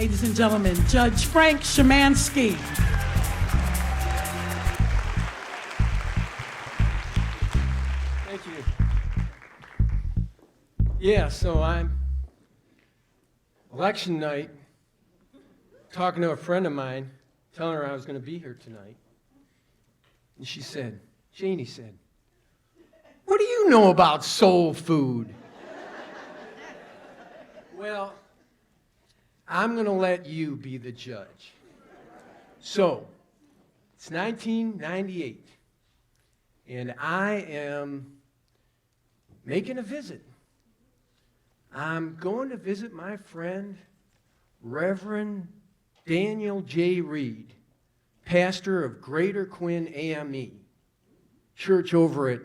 Ladies and gentlemen, Judge Frank Szymanski. Thank you. Yeah, so I'm election night, talking to a friend of mine, telling her I was going to be here tonight. And she said, Janie said, "What do you know about soul food?" Well, I'm going to let you be the judge. So, it's 1998, and I am making a visit. I'm going to visit my friend, Reverend Daniel J. Reed, pastor of Greater Quinn AME, church over at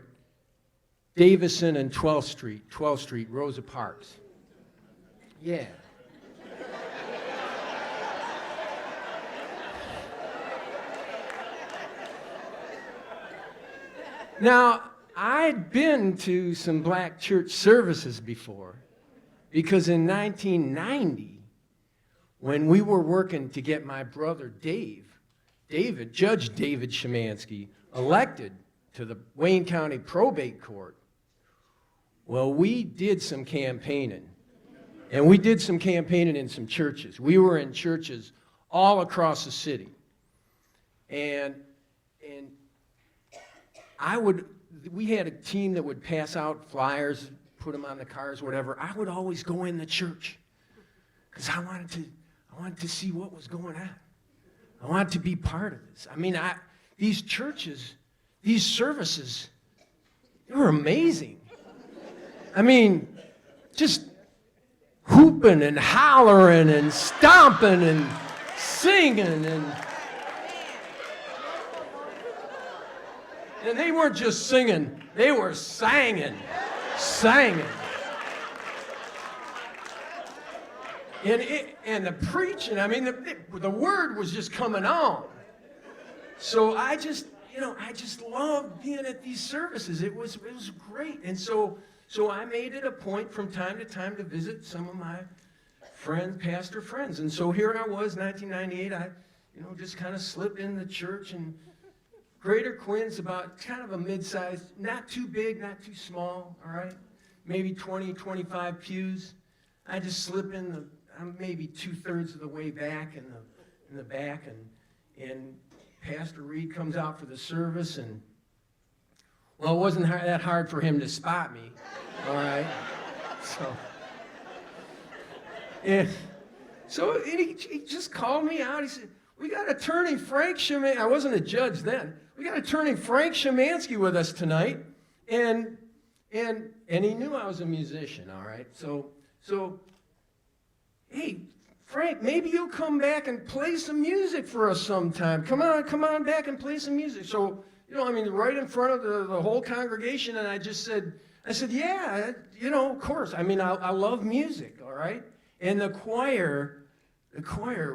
Davison and 12th Street, Rosa Parks. Yeah. Now, I'd been to some black church services before, because in 1990, when we were working to get my brother Judge David Szymanski, elected to the Wayne County Probate Court, well, we did some campaigning. And we did some campaigning in some churches. We were in churches all across the city. And we had a team that would pass out flyers, put them on the cars, whatever. I would always go in the church because I wanted to see what was going on. I wanted to be part of this. I mean, these churches, these services, they were amazing. I mean, just hooping and hollering and stomping and singing and they weren't just singing, they were singing. And the preaching, I mean, the word was just coming on. So I just loved being at these services. It was great. And so I made it a point from time to time to visit some of my pastor friends. And so here I was, 1998, I just kind of slipped in the church, and Greater Quinn's about kind of a mid-sized, not too big, not too small, all right? Maybe 20, 25 pews. I just slip in I'm maybe 2/3 of the way back in the back, and Pastor Reed comes out for the service, and well, it wasn't that hard for him to spot me, all right? So he just called me out. He said, "We got attorney Frank Szymanski." I wasn't a judge then. "We got attorney Frank Szymanski with us tonight," and he knew I was a musician, all right? So, "Hey, Frank, maybe you'll come back and play some music for us sometime. Come on back and play some music." So, right in front of the whole congregation, and I said, "Yeah, of course. I mean, I love music, all right?" And the choir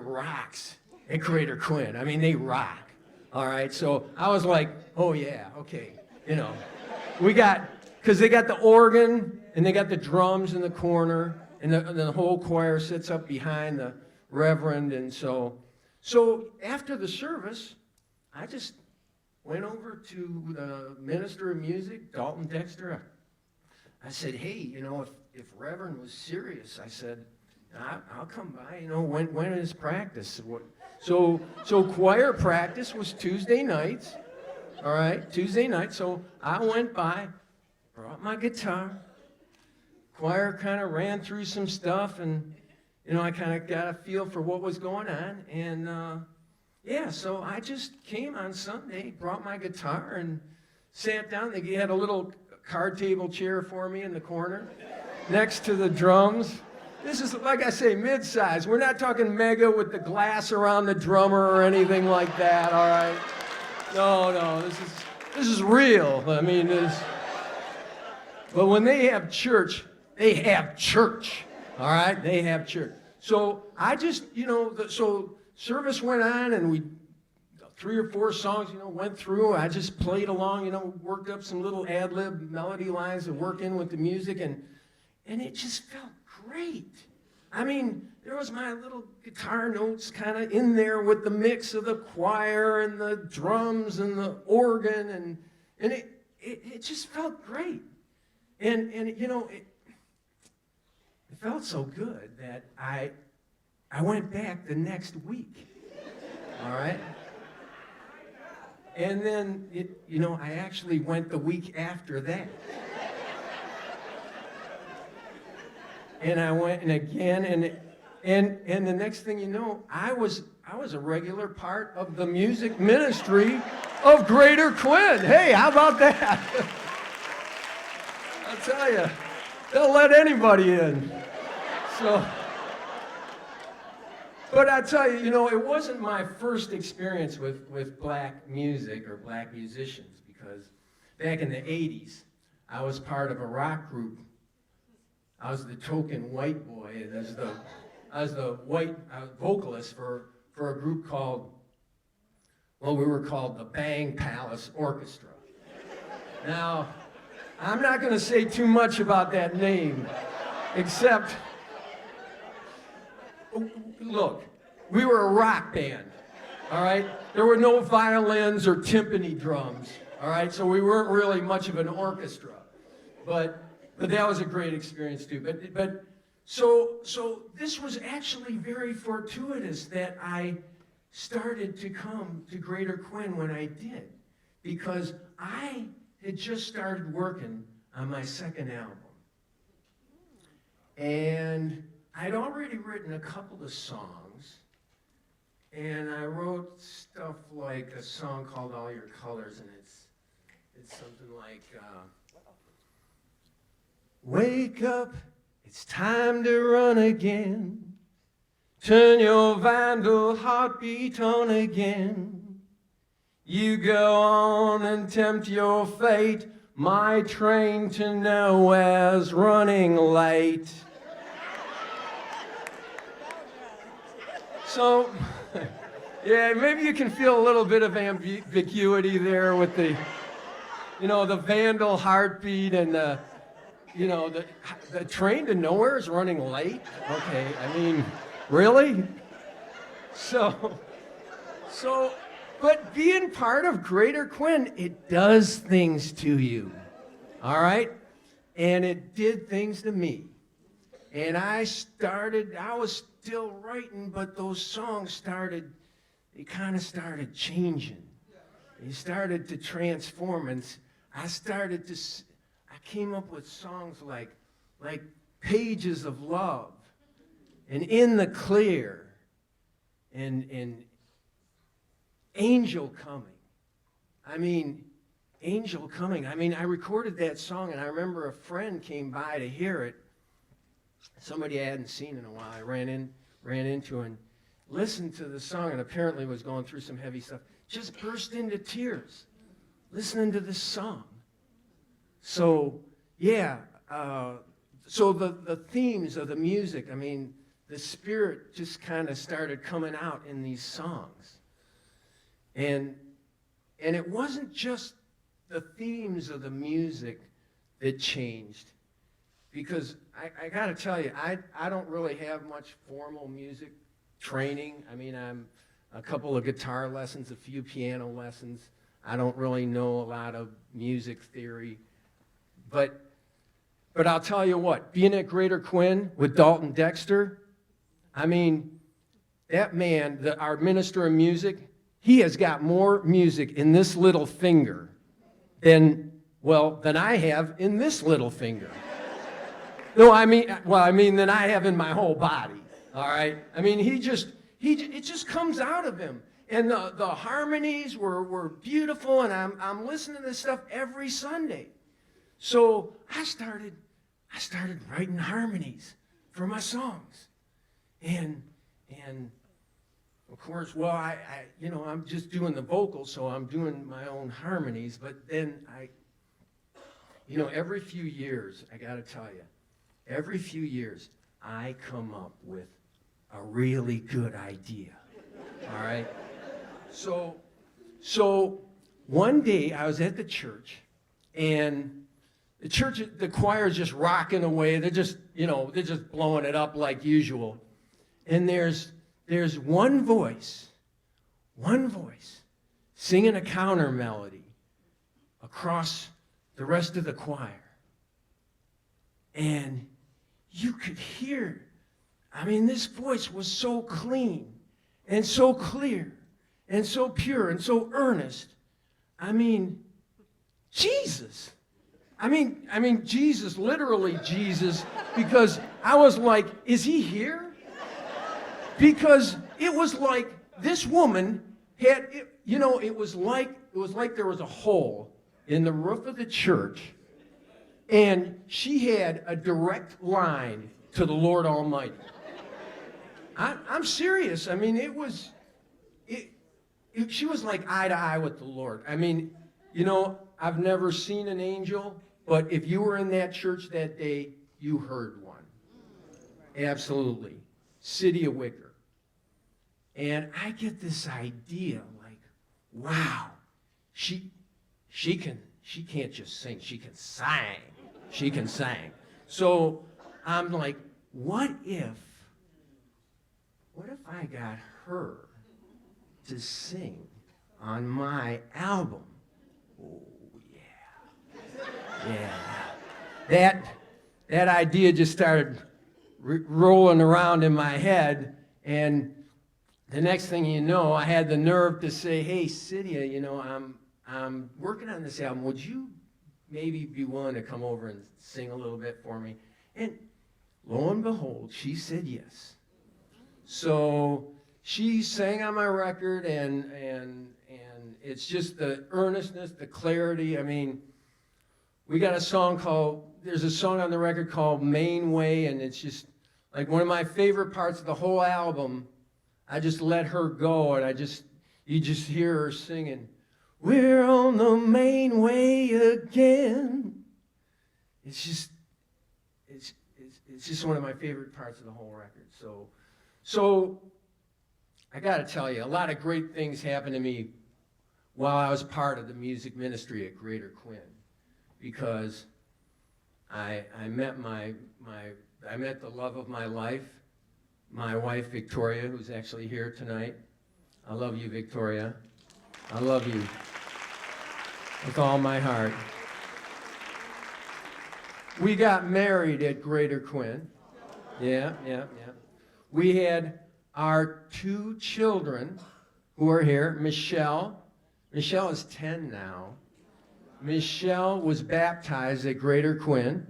rocks at Greater Quinn. I mean, they rock, all right? So I was like, "Oh, yeah, okay." Because they got the organ, and they got the drums in the corner, and the whole choir sits up behind the reverend. And so after the service, I just went over to the minister of music, Dalton Dexter. I said, "Hey, if Reverend was serious," I said, "I'll come by. When is practice?" So choir practice was Tuesday nights, all right, Tuesday night. So I went by, brought my guitar. Choir kind of ran through some stuff, and I kind of got a feel for what was going on. And so I just came on Sunday, brought my guitar, and sat down. They had a little card table chair for me in the corner next to the drums. This is, like I say, mid-size. We're not talking mega with the glass around the drummer or anything like that, all right? No, this is real. I mean, but when they have church, all right? They have church. So I just, so service went on, and 3 or 4 songs, went through. I just played along, worked up some little ad-lib melody lines to work in with the music, and it just felt great. I mean, there was my little guitar notes kind of in there with the mix of the choir and the drums and the organ, and it just felt great. And you know, it felt so good that I went back the next week. All right? And then, you know, I actually went the week after that. And I went and again, and the next thing you know, I was a regular part of the music ministry of Greater Quinn. Hey, how about that? I'll tell you, they'll let anybody in. So, but I tell you, you know, it wasn't my first experience with black music or black musicians, because back in the 80s, I was part of a rock group. I was the token white boy, and I was the white vocalist for a group called, well, we were called the Bang Palace Orchestra. Now, I'm not going to say too much about that name, except, look, we were a rock band, all right? There were no violins or timpani drums, all right? So we weren't really much of an orchestra, but that was a great experience too. But so this was actually very fortuitous that I started to come to Greater Quinn when I did, because I had just started working on my second album. And I'd already written a couple of songs, and I wrote stuff like a song called All Your Colors, and it's something like, wake up, it's time to run again. Turn your vandal heartbeat on again. You go on and tempt your fate. My train to nowhere's running late. So, yeah, maybe you can feel a little bit of ambiguity there with the, you know, the vandal heartbeat and the, you know, the train to nowhere is running late? Okay, I mean, really? So, but being part of Greater Quinn, it does things to you, all right? And it did things to me. And I was still writing, but those songs they kind of started changing. They started to transform, and I came up with songs like Pages of Love, and In the Clear, and Angel Coming. I mean, Angel Coming. I mean, I recorded that song, and I remember a friend came by to hear it. Somebody I hadn't seen in a while. I ran into and listened to the song, and apparently was going through some heavy stuff. Just burst into tears listening to this song. So, yeah, so the themes of the music, I mean, the spirit just kind of started coming out in these songs. And it wasn't just the themes of the music that changed, because I got to tell you, I don't really have much formal music training. I mean, I'm a couple of guitar lessons, a few piano lessons. I don't really know a lot of music theory. But I'll tell you what, being at Greater Quinn with Dalton Dexter, I mean, that man, our minister of music, he has got more music in this little finger than I have in this little finger. No, I mean, than I have in my whole body, all right? I mean, it just comes out of him. And the harmonies were beautiful, and I'm listening to this stuff every Sunday. So I started writing harmonies for my songs, and of course, well, I'm just doing the vocals, so I'm doing my own harmonies. But then every few years, I got to tell you, every few years, I come up with a really good idea. All right. So one day I was at the church, and The church, the choir is just rocking away. They're just, they're just blowing it up like usual. And there's one voice singing a counter melody across the rest of the choir. And you could hear, this voice was so clean and so clear and so pure and so earnest. Jesus. Jesus, literally Jesus, because I was like, is he here? Because it was like this woman had, it was like there was a hole in the roof of the church, and she had a direct line to the Lord Almighty. I'm serious. She was like eye to eye with the Lord. I've never seen an angel, but if you were in that church that day, you heard one. Absolutely. Cydia Wicker. And I get this idea, like, wow, she can't just sing, she can sing. She can sing. So I'm like, what if I got her to sing on my album? Oh, yeah. That idea just started rolling around in my head, and the next thing you know, I had the nerve to say, hey, Cydia, I'm working on this album. Would you maybe be willing to come over and sing a little bit for me? And lo and behold, she said yes. So she sang on my record, and it's just the earnestness, the clarity. We got there's a song on the record called Main Way, and it's just like one of my favorite parts of the whole album. I just let her go, and you just hear her singing, we're on the main way again. It's just one of my favorite parts of the whole record. So I got to tell you, a lot of great things happened to me while I was part of the music ministry at Greater Quinn, because I met I met the love of my life, my wife Victoria, who's actually here tonight. I love you, Victoria. I love you with all my heart. We got married at Greater Quinn. Yeah. We had our 2 children who are here. Michelle is 10 now. Michelle was baptized at Greater Quinn.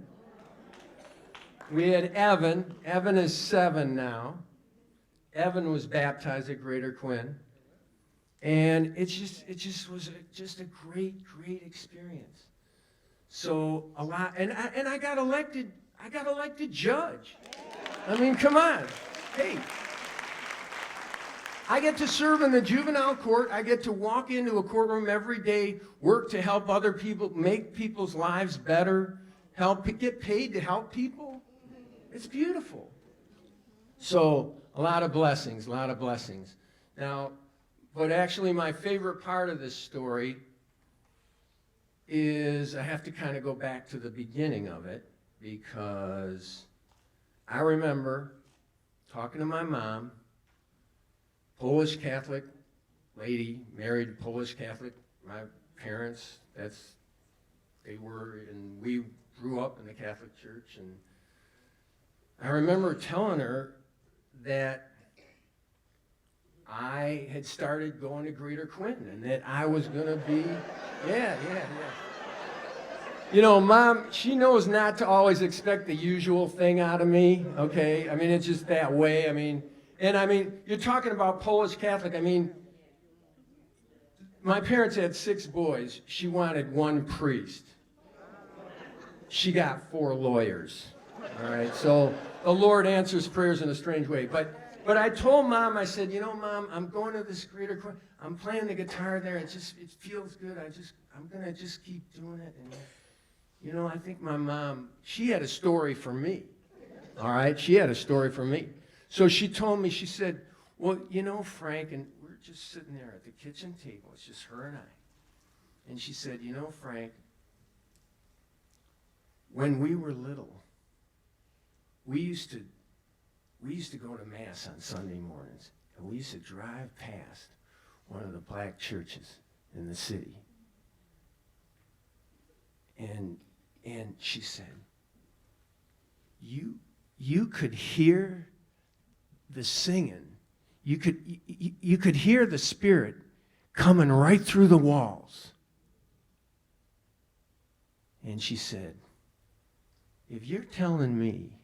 We had Evan. Evan is 7 now. Evan was baptized at Greater Quinn. And it just was a great experience. So a lot, and I got elected judge. Come on. Hey. I get to serve in the juvenile court. I get to walk into a courtroom every day, work to help other people, make people's lives better, get paid to help people. It's beautiful. So a lot of blessings. Now, but actually my favorite part of this story is I have to kind of go back to the beginning of it, because I remember talking to my mom, Polish Catholic lady, married a Polish Catholic. My parents, they were, and we grew up in the Catholic Church. And I remember telling her that I had started going to Greater Quinn, and that I was going to be, yeah. Mom, she knows not to always expect the usual thing out of me, okay? It's just that way. You're talking about Polish Catholic. My parents had 6 boys. She wanted 1 priest. She got 4 lawyers. All right, so the Lord answers prayers in a strange way. But I told Mom, I said, Mom, I'm going to this Greater Quinn. I'm playing the guitar there. It feels good. I'm gonna just keep doing it. And I think my mom, she had a story for me. All right, she had a story for me. So she told me, she said, well, Frank, and we're just sitting there at the kitchen table. It's just her and I. And she said, Frank, when we were little, we used to go to Mass on Sunday mornings, and we used to drive past one of the black churches in the city. And she said, you could hear the singing. You could hear the Spirit coming right through the walls. And she said, if you're telling me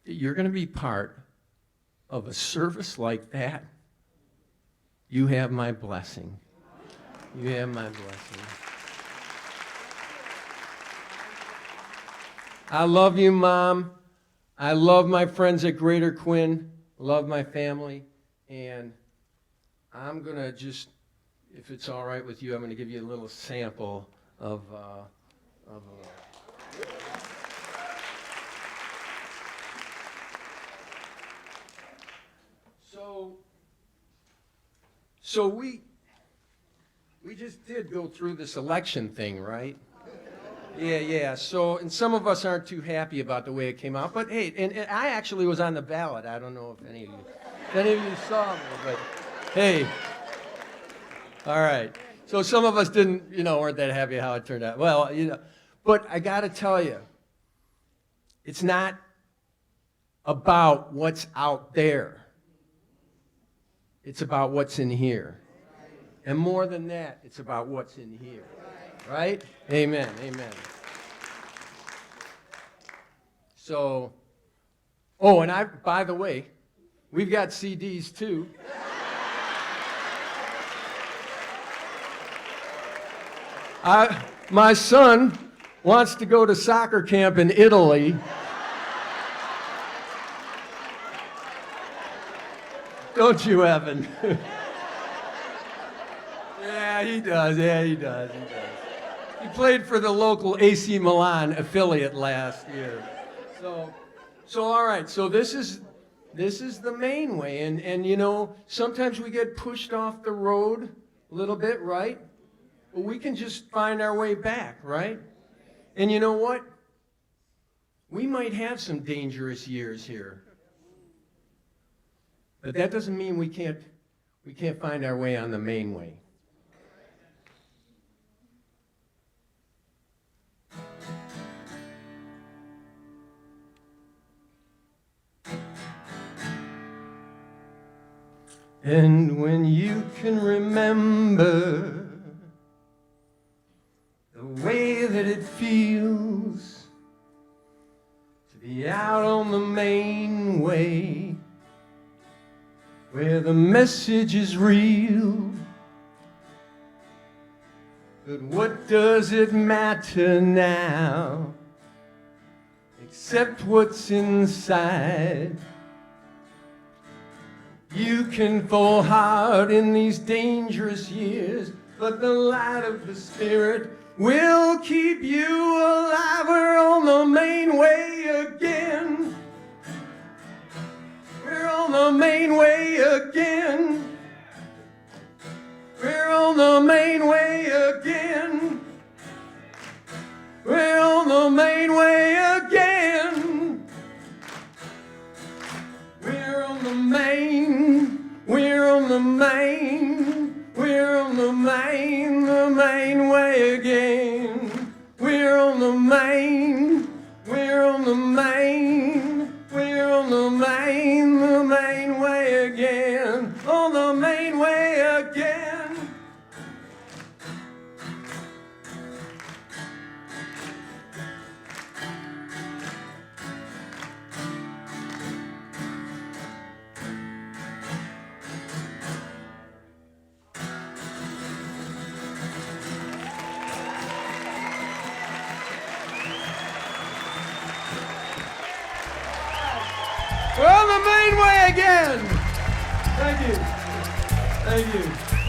that you're going to be part of a service like that, you have my blessing. You have my blessing. I love you, Mom. I love my friends at Greater Quinn. Love my family. And I'm going to just, if it's all right with you, I'm going to give you a little sample of So we just did go through this election thing, right? Yeah. So, and some of us aren't too happy about the way it came out. But hey, and I actually was on the ballot. I don't know if any of you saw me, but hey. All right. So some of us weren't that happy how it turned out. Well, but I got to tell you, it's not about what's out there. It's about what's in here. And more than that, it's about what's in here. Right? Amen. So, and by the way, we've got CDs too. My son wants to go to soccer camp in Italy. Don't you, Evan? Yeah, he does. He played for the local AC Milan affiliate last year. So all right. So this is the main way, and sometimes we get pushed off the road a little bit, right? But we can just find our way back, right? And you know what? We might have some dangerous years here. But that doesn't mean we can't find our way on the main way. And when you can remember the way that it feels to be out on the main way, where the message is real, but what does it matter now, except what's inside? You can fall hard in these dangerous years, but the light of the Spirit will keep you alive. We're on the main way again. We're on the main way again. We're on the main way again. We're on the main way again. We're on the main. We're on the main. We're on the main way again. We're on the main. We're on the main. We're on the main way again. On the main way again. We're on the main way again. Thank you.